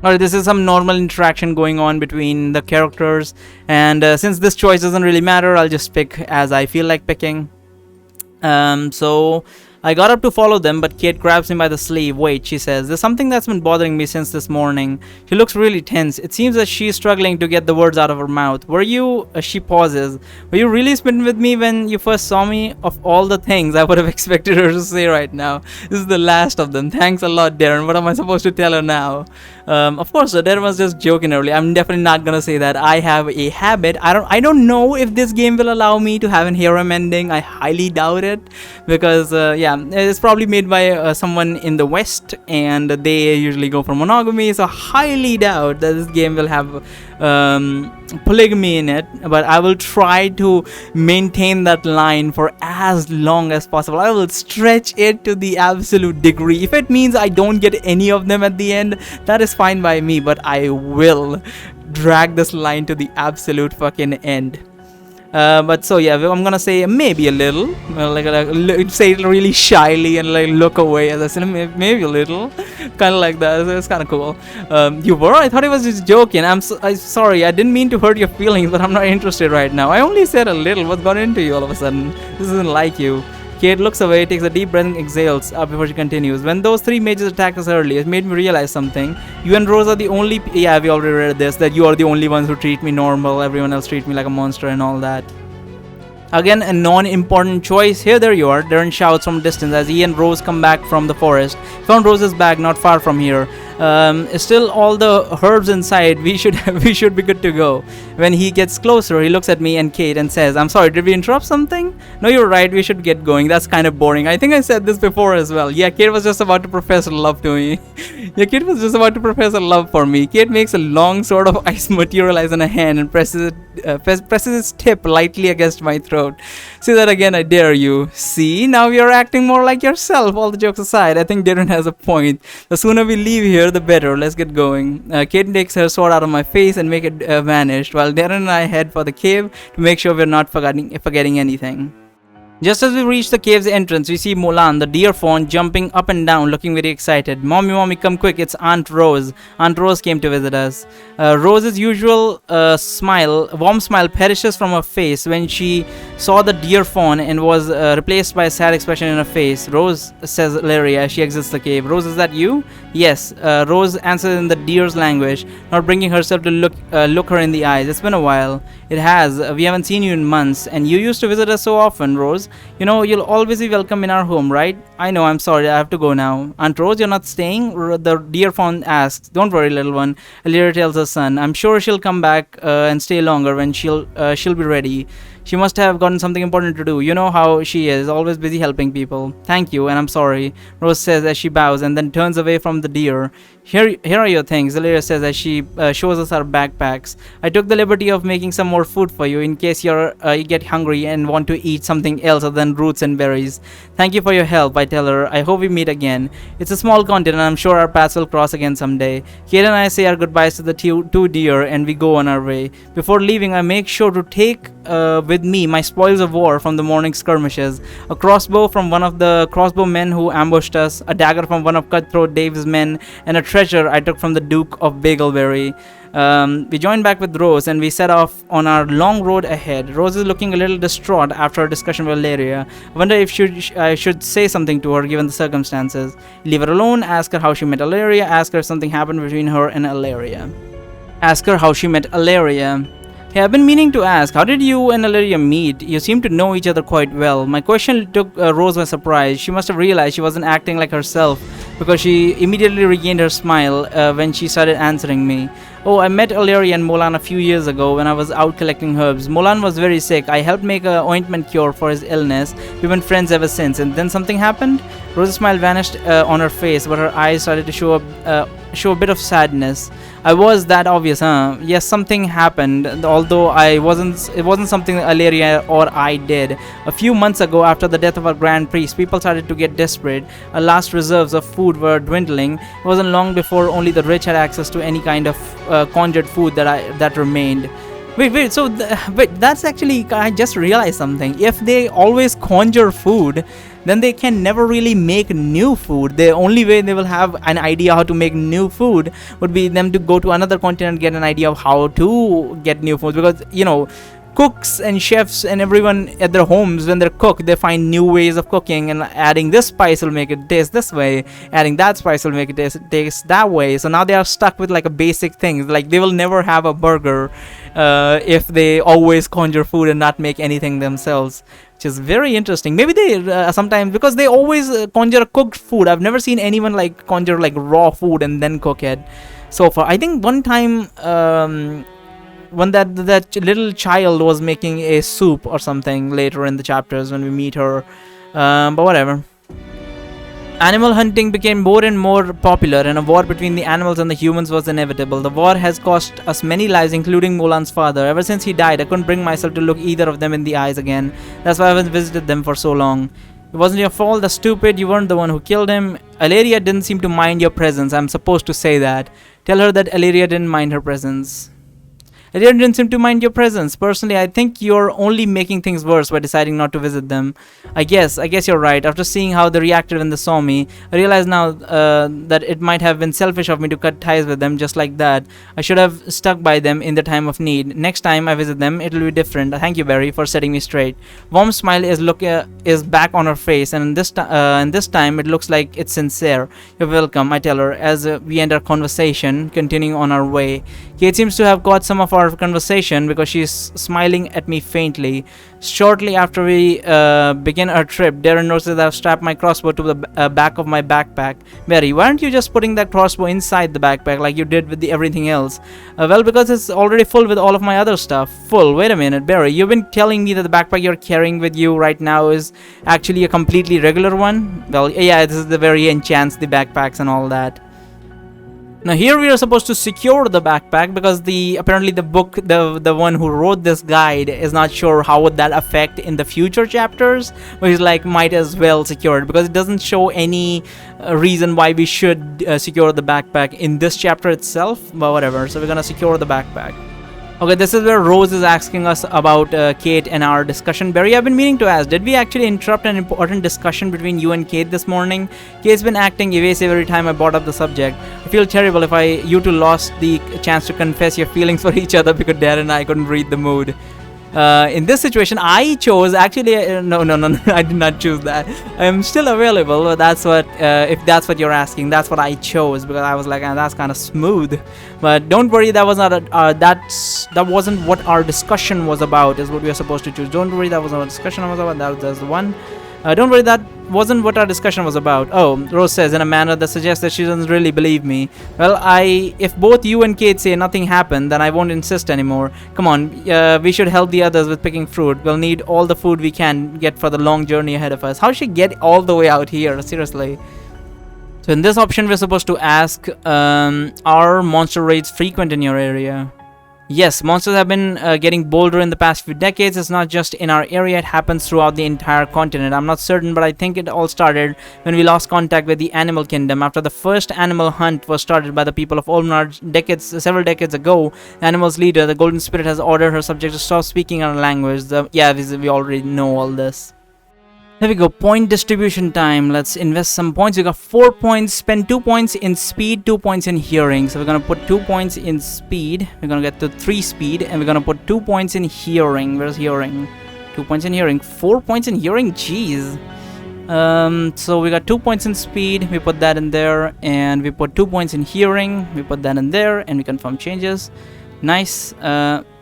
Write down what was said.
Or this is some normal interaction going on between the characters, and since this choice doesn't really matter, I'll just pick as I feel like picking. So I got up to follow them, but Kate grabs me by the sleeve. Wait, she says, there's something that's been bothering me since this morning. She looks really tense. It seems that she's struggling to get the words out of her mouth. Were you, she pauses, were you really smitten with me when you first saw me? Of all the things I would have expected her to say right now, this is the last of them. Thanks a lot, Darren. What am I supposed to tell her now? Of course, Darren was just joking earlier. I'm definitely not gonna say that. I have a habit. I don't know if this game will allow me to have an harem ending. I highly doubt it, because yeah, it's probably made by someone in the West, and they usually go for monogamy. So highly doubt that this game will have polygamy in it. But I will try to maintain that line for as long as possible. I will stretch it to the absolute degree. If it means I don't get any of them at the end, that is fine by me, but I will drag this line to the absolute fucking end. But so yeah, I'm gonna say maybe a little, say it really shyly and like look away as I said, maybe a little, kind of like that. It's kind of cool. You were? I thought he was just joking. I'm sorry. I didn't mean to hurt your feelings, but I'm not interested right now. I only said a little. What got into you all of a sudden? This isn't like you. Kate looks away, takes a deep breath and exhales before she continues. When those three mages attacked us earlier, it made me realize something. You and Rose are the only... Yeah, we already read this. That you are the only ones who treat me normal. Everyone else treats me like a monster and all that. Again, a non-important choice. Here, there you are. Darren shouts from a distance as he and Rose come back from the forest. Found Rose's bag not far from here. Still all the herbs inside. We should be good to go. When he gets closer, he looks at me and Kate and says, I'm sorry, did we interrupt something? No, you're right, we should get going. That's kind of boring. I think I said this before as well. Yeah, Kate was just about to profess love to me. Yeah, Kate was just about to profess a love for me. Kate makes a long sword of ice materialize in her hand and presses its tip lightly against my throat. Say that again, I dare you. See, now you're acting more like yourself. All the jokes aside, I think Darren has a point. The sooner we leave here, the better. Let's get going. Kate takes her sword out of my face and make it vanish, while Darren and I head for the cave to make sure we're not forgetting anything. Just as we reach the cave's entrance, we see Mulan, the deer fawn, jumping up and down, looking very excited. Mommy, come quick, it's Aunt Rose. Aunt Rose came to visit us. Rose's usual warm smile perishes from her face when she saw the deer fawn and was replaced by a sad expression in her face. Rose, says Larry as she exits the cave. Rose, is that you? Yes. Rose answers in the deer's language, not bringing herself to look her in the eyes. It's been a while. It has. We haven't seen you in months, and you used to visit us so often, Rose. You know, you'll always be welcome in our home, right? I know, I'm sorry, I have to go now. Aunt Rose, you're not staying? The deer fawn asks. Don't worry, little one, Lyra tells her son. I'm sure she'll come back and stay longer when she'll be ready. She must have gotten something important to do. You know how she is, always busy helping people. Thank you, and I'm sorry, Rose says as she bows and then turns away from the deer. Here are your things, Lyra says as she shows us our backpacks. I took the liberty of making some more food for you in case you get hungry and want to eat something else other than roots and berries. Thank you for your help, I tell her. I hope we meet again. It's a small continent and I'm sure our paths will cross again someday. Kate and I say our goodbyes to the two deer and we go on our way. Before leaving, I make sure to take with me my spoils of war from the morning skirmishes. A crossbow from one of the crossbow men who ambushed us, a dagger from one of Cutthroat Dave's men, and a treasure I took from the Duke of Bagelberry. We joined back with Rose and we set off on our long road ahead. Rose is looking a little distraught after our discussion with Lyria. I wonder if I should say something to her given the circumstances. Leave her alone, ask her how she met Alaria, ask her if something happened between her and Alaria. Ask her how she met Alaria. Hey, I've been meaning to ask, how did you and Alaria meet? You seem to know each other quite well. My question took Rose by surprise. She must have realized she wasn't acting like herself because she immediately regained her smile when she started answering me. Oh, I met Alaria and Mulan a few years ago when I was out collecting herbs. Mulan was very sick. I helped make an ointment cure for his illness. We've been friends ever since. And then something happened? Rose's smile vanished on her face, but her eyes started to show a bit of sadness. I was that obvious, huh? Yes, something happened, although it wasn't something Alaria or I did. A few months ago, after the death of our Grand Priest, people started to get desperate. Our last reserves of food were dwindling. It wasn't long before only the rich had access to any kind of conjured food that remained. Wait. So, wait, that's actually, I just realized something. If they always conjure food, then they can never really make new food. The only way they will have an idea how to make new food would be them to go to another continent, get an idea of how to get new food. Because, cooks and chefs and everyone at their homes, when they cook, they find new ways of cooking, and adding this spice will make it taste this way, adding that spice will make it taste that way. So now they are stuck with like a basic thing. Like they will never have a burger if they always conjure food and not make anything themselves, which is very interesting. Maybe they sometimes, because they always conjure cooked food. I've never seen anyone like conjure like raw food and then cook it so far. I think one time when that little child was making a soup or something later in the chapters when we meet her, but whatever. Animal hunting became more and more popular, and a war between the animals and the humans was inevitable. The war has cost us many lives, including Mulan's father. Ever since he died, I couldn't bring myself to look either of them in the eyes again. That's why I haven't visited them for so long. It wasn't your fault, the stupid. You weren't the one who killed him. Aleria didn't seem to mind your presence. I'm supposed to say that. Tell her that Aleria didn't mind her presence. I didn't seem to mind your presence. Personally, I think you're only making things worse by deciding not to visit them. I guess you're right. After seeing how they reacted when they saw me, I realize now that it might have been selfish of me to cut ties with them just like that. I should have stuck by them in the time of need. Next time I visit them, it'll be different. Thank you, Barry, for setting me straight. Warm smile is back on her face, and this time it looks like it's sincere. You're welcome, I tell her as we end our conversation, continuing on our way. Kate seems to have caught some of our conversation because she's smiling at me faintly. Shortly after we begin our trip, Darren notices that I've strapped my crossbow to the back of my backpack. Barry, why aren't you just putting that crossbow inside the backpack like you did with everything else? Well, because it's already full with all of my other stuff. Full? Wait a minute, Barry. You've been telling me that the backpack you're carrying with you right now is actually a completely regular one? Well, yeah, this is the very enchants the backpacks and all that. Now here we are supposed to secure the backpack because apparently the book, the one who wrote this guide is not sure how would that affect in the future chapters, but he's like, might as well secure it because it doesn't show any reason why we should secure the backpack in this chapter itself, but whatever. So we're gonna secure the backpack. Okay, this is where Rose is asking us about Kate and our discussion. Barry, I've been meaning to ask, did we actually interrupt an important discussion between you and Kate this morning? Kate's been acting evasive every time I brought up the subject. I feel terrible if you two lost the chance to confess your feelings for each other because Dad and I couldn't read the mood. In this situation, I chose actually no, I did not choose that. I'm still available, but that's what if that's what you're asking, that's what I chose because I was like, that's kind of smooth. But don't worry, that was not that wasn't what our discussion was about. Is what we are supposed to choose. Don't worry, that wasn't what discussion was about. That's the one. Don't worry, that wasn't what our discussion was about. Oh, Rose says in a manner that suggests that she doesn't really believe me. Well, if both you and Kate say nothing happened, then I won't insist anymore. Come on, we should help the others with picking fruit. We'll need all the food we can get for the long journey ahead of us. How should she get all the way out here? Seriously. So in this option, we're supposed to ask, are monster raids frequent in your area? Yes, monsters have been getting bolder in the past few decades. It's not just in our area, it happens throughout the entire continent. I'm not certain, but I think it all started when we lost contact with the animal kingdom. After the first animal hunt was started by the people of Olmar several decades ago, the animal's leader, the Golden Spirit, has ordered her subjects to stop speaking our language. Yeah, we already know all this. There we go, point distribution time. Let's invest some points. We got 4 points, spend 2 points in speed, 2 points in hearing. So we're gonna put 2 points in speed. We're gonna get to 3 speed, and we're gonna put 2 points in hearing. Where's hearing? 2 points in hearing, 4 points in hearing. Jeez. So we got 2 points in speed. We put that in there, and we put 2 points in hearing. We put that in there, and we confirm changes. Nice.